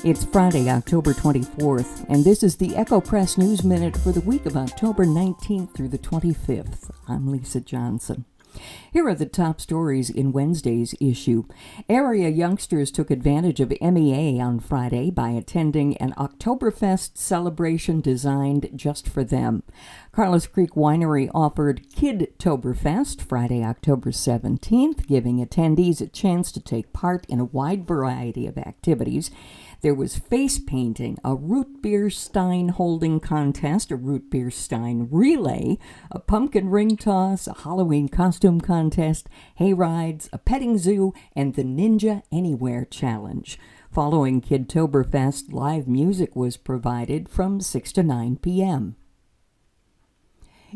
It's Friday, October 24th, and this is the Echo Press News Minute for the week of October 19th through the 25th. I'm Lisa Johnson. Here are the top stories in Wednesday's issue. Area youngsters took advantage of MEA on Friday by attending an Oktoberfest celebration designed just for them. Carlos Creek Winery offered Kidtoberfest Friday, October 17th, giving attendees a chance to take part in a wide variety of activities. There was face painting, a root beer stein holding contest, a root beer stein relay, a pumpkin ring toss, a Halloween costume contest, hay rides, a petting zoo, and the Ninja Anywhere Challenge. Following Kidtoberfest, live music was provided from 6 to 9 p.m.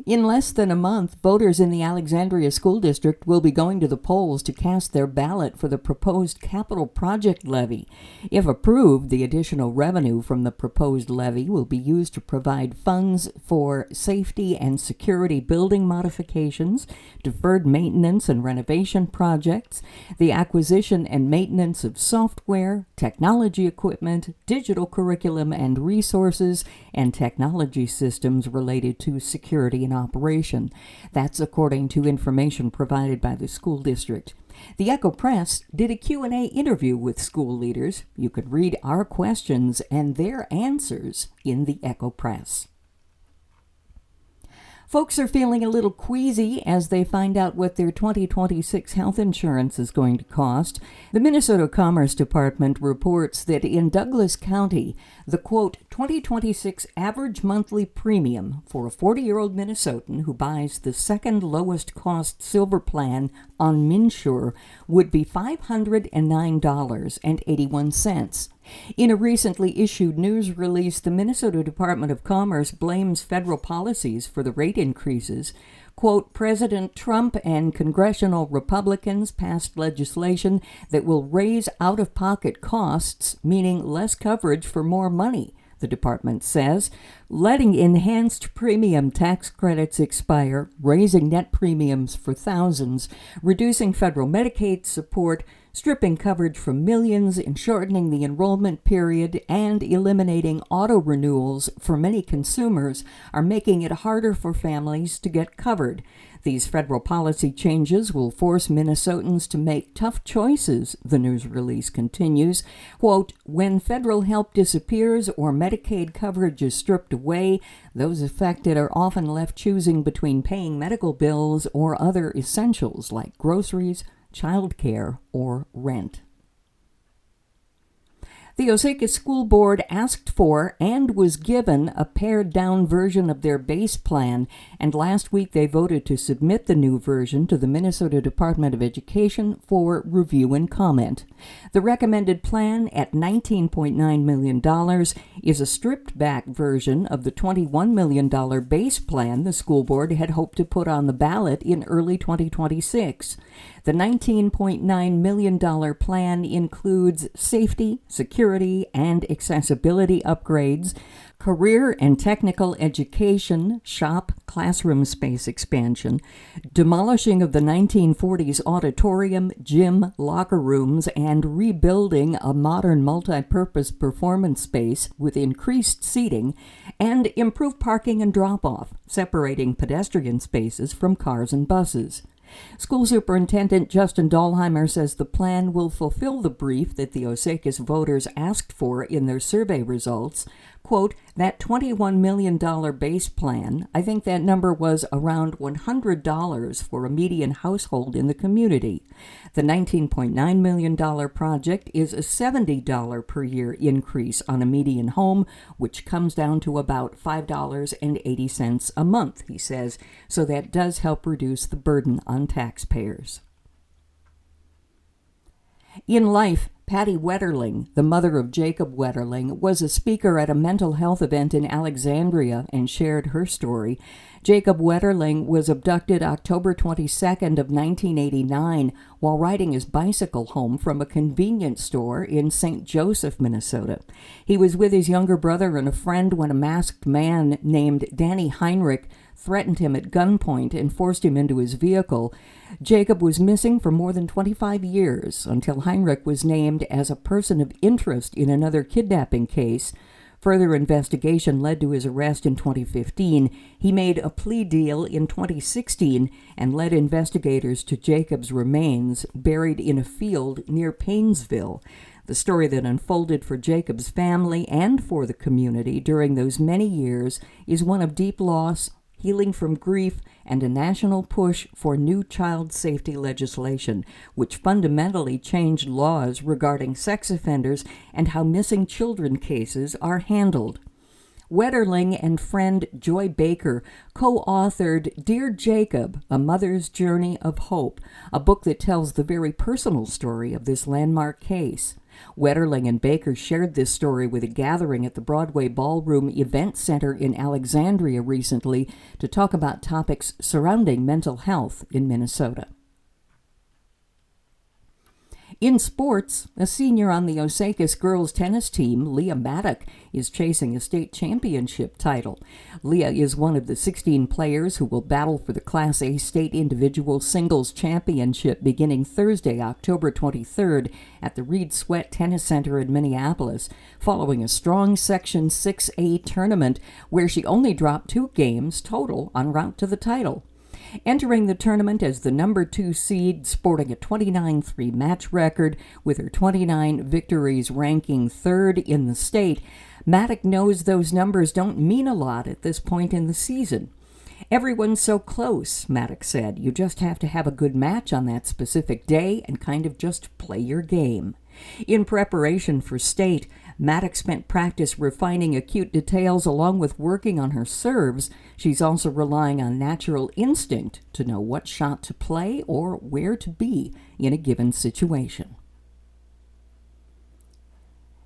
In less than a month, voters in the Alexandria School District will be going to the polls to cast their ballot for the proposed capital project levy. If approved, the additional revenue from the proposed levy will be used to provide funds for safety and security building modifications, deferred maintenance and renovation projects, the acquisition and maintenance of software, technology equipment, digital curriculum and resources, and technology systems related to security and operation. That's according to information provided by the school district. The Echo Press did a Q&A interview with school leaders. You could read our questions and their answers in the Echo Press. Folks are feeling a little queasy as they find out what their 2026 health insurance is going to cost. The Minnesota Commerce Department reports that in Douglas County, the, quote, 2026 average monthly premium for a 40-year-old Minnesotan who buys the second lowest cost silver plan on Minsure would be $509.81. In a recently issued news release, the Minnesota Department of Commerce blames federal policies for the rate increases. Quote, President Trump and congressional Republicans passed legislation that will raise out-of-pocket costs, meaning less coverage for more money, the department says, letting enhanced premium tax credits expire, raising net premiums for thousands, reducing federal Medicaid support, stripping coverage from millions, and shortening the enrollment period, and eliminating auto renewals for many consumers are making it harder for families to get covered. These federal policy changes will force Minnesotans to make tough choices, the news release continues. Quote, when federal help disappears or Medicaid coverage is stripped away, those affected are often left choosing between paying medical bills or other essentials like groceries, childcare, or rent. The Osaka School Board asked for and was given a pared-down version of their base plan, and last week they voted to submit the new version to the Minnesota Department of Education for review and comment. The recommended plan at $19.9 million is a stripped-back version of the $21 million base plan the school board had hoped to put on the ballot in early 2026. The $19.9 million plan includes safety, security, and accessibility upgrades, career and technical education, shop, classroom space expansion, demolishing of the 1940s auditorium, gym, locker rooms, and rebuilding a modern multi-purpose performance space with increased seating, and improved parking and drop-off, separating pedestrian spaces from cars and buses. School Superintendent Justin Dahlheimer says the plan will fulfill the brief that the Osakas voters asked for in their survey results. Quote, that $21 million base plan, I think that number was around $100 for a median household in the community. The $19.9 million project is a $70 per year increase on a median home, which comes down to about $5.80 a month, he says, so that does help reduce the burden on taxpayers. In life, Patty Wetterling, the mother of Jacob Wetterling, was a speaker at a mental health event in Alexandria and shared her story. Jacob Wetterling was abducted October 22nd of 1989 while riding his bicycle home from a convenience store in St. Joseph, Minnesota. He was with his younger brother and a friend when a masked man named Danny Heinrich threatened him at gunpoint, and forced him into his vehicle. Jacob was missing for more than 25 years until Heinrich was named as a person of interest in another kidnapping case. Further investigation led to his arrest in 2015. He made a plea deal in 2016 and led investigators to Jacob's remains buried in a field near Paynesville. The story that unfolded for Jacob's family and for the community during those many years is one of deep loss, healing from grief, and a national push for new child safety legislation, which fundamentally changed laws regarding sex offenders and how missing children cases are handled. Wetterling and friend Joy Baker co-authored Dear Jacob, A Mother's Journey of Hope, a book that tells the very personal story of this landmark case. Wetterling and Baker shared this story with a gathering at the Broadway Ballroom Event Center in Alexandria recently to talk about topics surrounding mental health in Minnesota. In sports, a senior on the Osakis girls tennis team, Leah Maddock, is chasing a state championship title. Leah is one of the 16 players who will battle for the Class A state individual singles championship beginning Thursday, October 23rd at the Reed Sweat Tennis Center in Minneapolis, following a strong Section 6A tournament where she only dropped 2 games total en route to the title. Entering the tournament as the number 2 seed, sporting a 29-3 match record, with her 29 victories ranking 3rd in the state, Maddock knows those numbers don't mean a lot at this point in the season. Everyone's so close, Maddock said. You just have to have a good match on that specific day and kind of just play your game. In preparation for state, Maddock spent practice refining acute details along with working on her serves. She's also relying on natural instinct to know what shot to play or where to be in a given situation.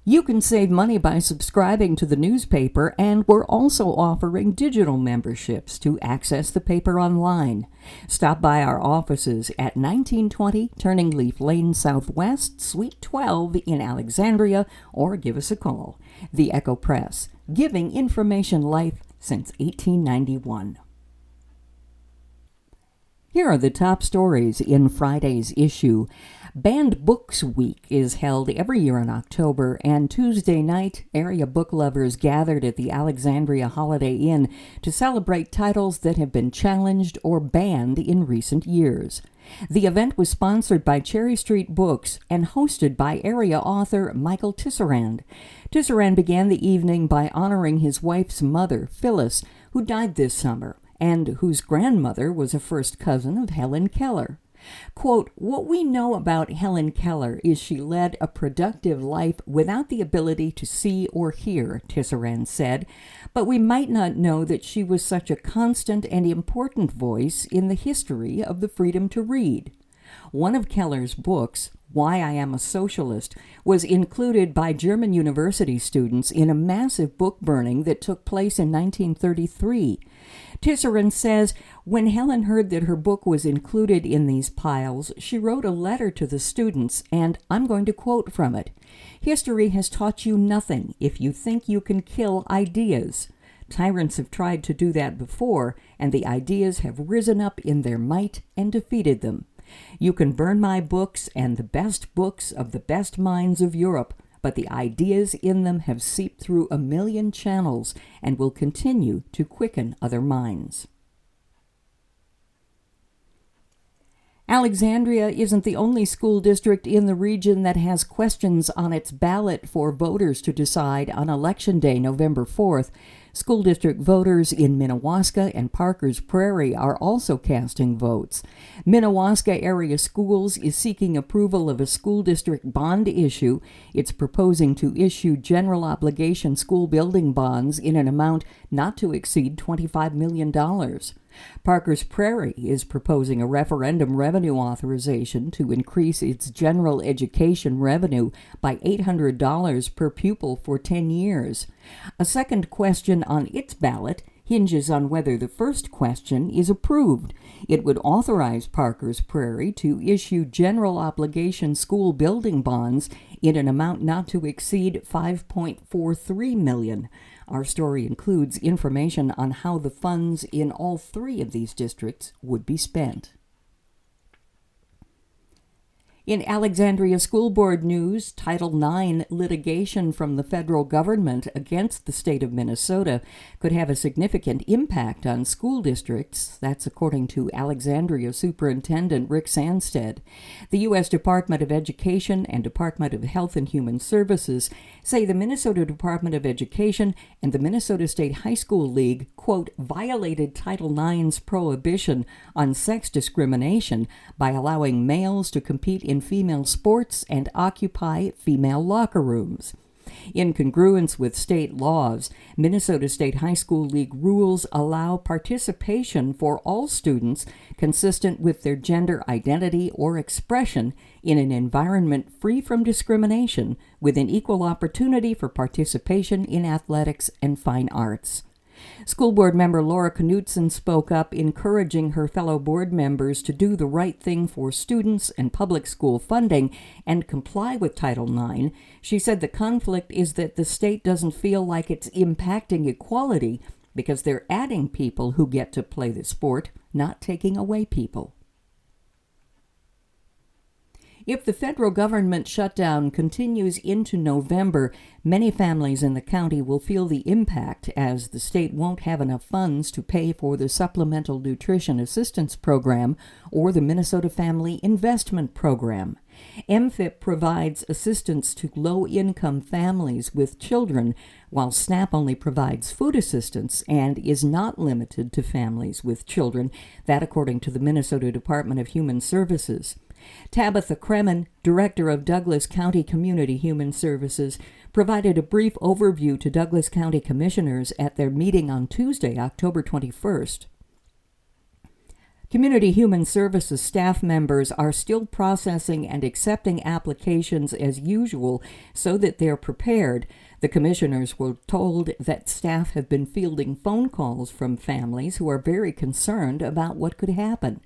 You can save money by subscribing to the newspaper, and we're also offering digital memberships to access the paper online. Stop by our offices at 1920 Turning Leaf Lane Southwest, Suite 12 in Alexandria, or give us a call. The Echo Press, giving information life since 1891. Here are the top stories in Friday's issue. Banned Books Week is held every year in October, and Tuesday night, area book lovers gathered at the Alexandria Holiday Inn to celebrate titles that have been challenged or banned in recent years. The event was sponsored by Cherry Street Books and hosted by area author Michael Tisserand. Tisserand began the evening by honoring his wife's mother, Phyllis, who died this summer, and whose grandmother was a first cousin of Helen Keller. Quote, "What we know about Helen Keller is she led a productive life without the ability to see or hear," Tisserand said, "but we might not know that she was such a constant and important voice in the history of the freedom to read." One of Keller's books, Why I Am a Socialist, was included by German university students in a massive book burning that took place in 1933. Tisserand says, when Helen heard that her book was included in these piles, she wrote a letter to the students, and I'm going to quote from it. "History has taught you nothing if you think you can kill ideas. Tyrants have tried to do that before, and the ideas have risen up in their might and defeated them. You can burn my books and the best books of the best minds of Europe, but the ideas in them have seeped through a million channels and will continue to quicken other minds." Alexandria isn't the only school district in the region that has questions on its ballot for voters to decide on Election Day, November 4th. School district voters in Minnewaska and Parker's Prairie are also casting votes. Minnewaska Area Schools is seeking approval of a school district bond issue. It's proposing to issue general obligation school building bonds in an amount not to exceed $25 million. Parker's Prairie is proposing a referendum revenue authorization to increase its general education revenue by $800 per pupil for 10 years. A second question on its ballot hinges on whether the first question is approved. It would authorize Parker's Prairie to issue general obligation school building bonds in an amount not to exceed $5.43 million. Our story includes information on how the funds in all three of these districts would be spent. In Alexandria School Board news, Title IX litigation from the federal government against the state of Minnesota could have a significant impact on school districts. That's according to Alexandria Superintendent Rick Sanstead. The U.S. Department of Education and Department of Health and Human Services say the Minnesota Department of Education and the Minnesota State High School League, quote, violated Title IX's prohibition on sex discrimination by allowing males to compete in female sports and occupy female locker rooms. In congruence with state laws, Minnesota State High School League rules allow participation for all students consistent with their gender identity or expression in an environment free from discrimination, with an equal opportunity for participation in athletics and fine arts. School board member Laura Knutson spoke up, encouraging her fellow board members to do the right thing for students and public school funding and comply with Title IX. She said the conflict is that the state doesn't feel like it's impacting equality because they're adding people who get to play the sport, not taking away people. If the federal government shutdown continues into November, many families in the county will feel the impact, as the state won't have enough funds to pay for the Supplemental Nutrition Assistance Program or the Minnesota Family Investment Program. MFIP provides assistance to low-income families with children, while SNAP only provides food assistance and is not limited to families with children, that according to the Minnesota Department of Human Services. Tabitha Kremen, director of Douglas County Community Human Services, provided a brief overview to Douglas County commissioners at their meeting on Tuesday, October 21st. Community Human Services staff members are still processing and accepting applications as usual so that they're prepared. The commissioners were told that staff have been fielding phone calls from families who are very concerned about what could happen.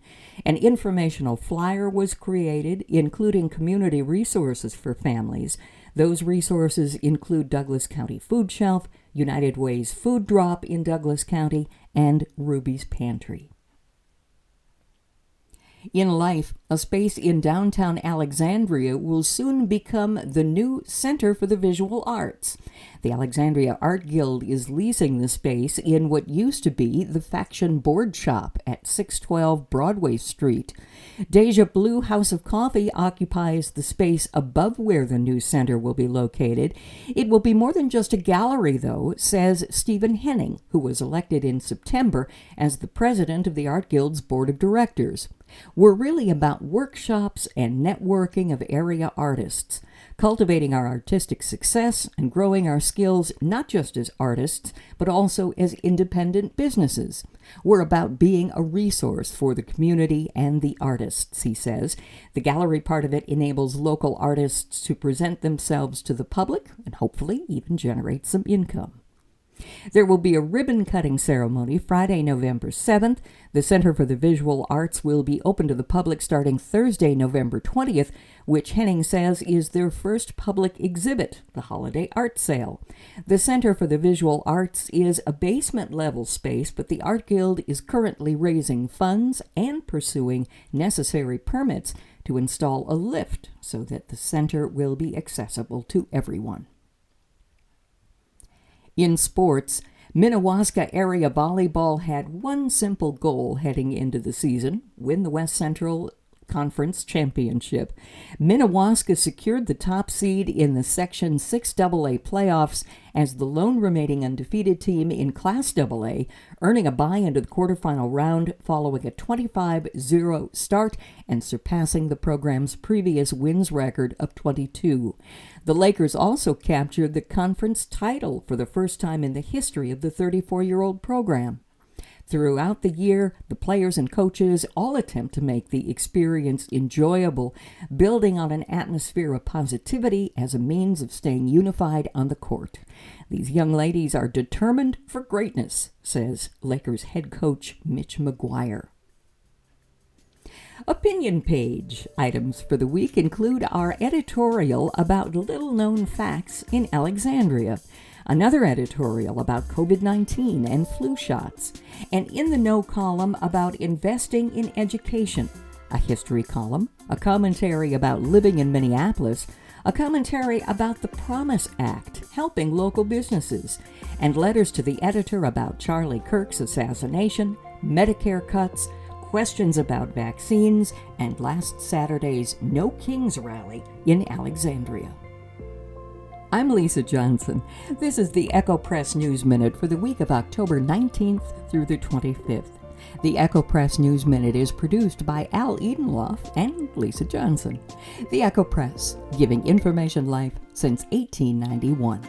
An informational flyer was created, including community resources for families. Those resources include Douglas County Food Shelf, United Way's Food Drop in Douglas County, and Ruby's Pantry. In life, a space in downtown Alexandria will soon become the new Center for the Visual Arts. The Alexandria Art Guild is leasing the space in what used to be the Faction Board Shop at 612 Broadway Street. Deja Blue House of Coffee occupies the space above where the new center will be located. It will be more than just a gallery, though, says Stephen Henning, who was elected in September as the president of the Art Guild's board of directors. We're really about workshops and networking of area artists, cultivating our artistic success and growing our skills not just as artists, but also as independent businesses. We're about being a resource for the community and the artists, he says. The gallery part of it enables local artists to present themselves to the public and hopefully even generate some income. There will be a ribbon-cutting ceremony Friday, November 7th. The Center for the Visual Arts will be open to the public starting Thursday, November 20th, which Henning says is their first public exhibit, the Holiday Art Sale. The Center for the Visual Arts is a basement-level space, but the Art Guild is currently raising funds and pursuing necessary permits to install a lift so that the center will be accessible to everyone. In sports, Minnewaska area volleyball had one simple goal heading into the season: win the West Central Conference Championship. Minnewaska secured the top seed in the Section 6AA playoffs as the lone remaining undefeated team in Class AA, earning a bye into the quarterfinal round following a 25-0 start and surpassing the program's previous wins record of 22. The Lakers also captured the conference title for the first time in the history of the 34-year-old program. Throughout the year, the players and coaches all attempt to make the experience enjoyable, building on an atmosphere of positivity as a means of staying unified on the court. These young ladies are determined for greatness, says Lakers head coach Mitch McGuire. Opinion page items for the week include our editorial about little-known facts in Alexandria. Another editorial about COVID-19 and flu shots. An In the Know column about investing in education. A history column. A commentary about living in Minneapolis. A commentary about the Promise Act, helping local businesses. And letters to the editor about Charlie Kirk's assassination, Medicare cuts, questions about vaccines, and last Saturday's No Kings rally in Alexandria. I'm Lisa Johnson. This is the Echo Press News Minute for the week of October 19th through the 25th. The Echo Press News Minute is produced by Al Edenloff and Lisa Johnson. The Echo Press, giving information life since 1891.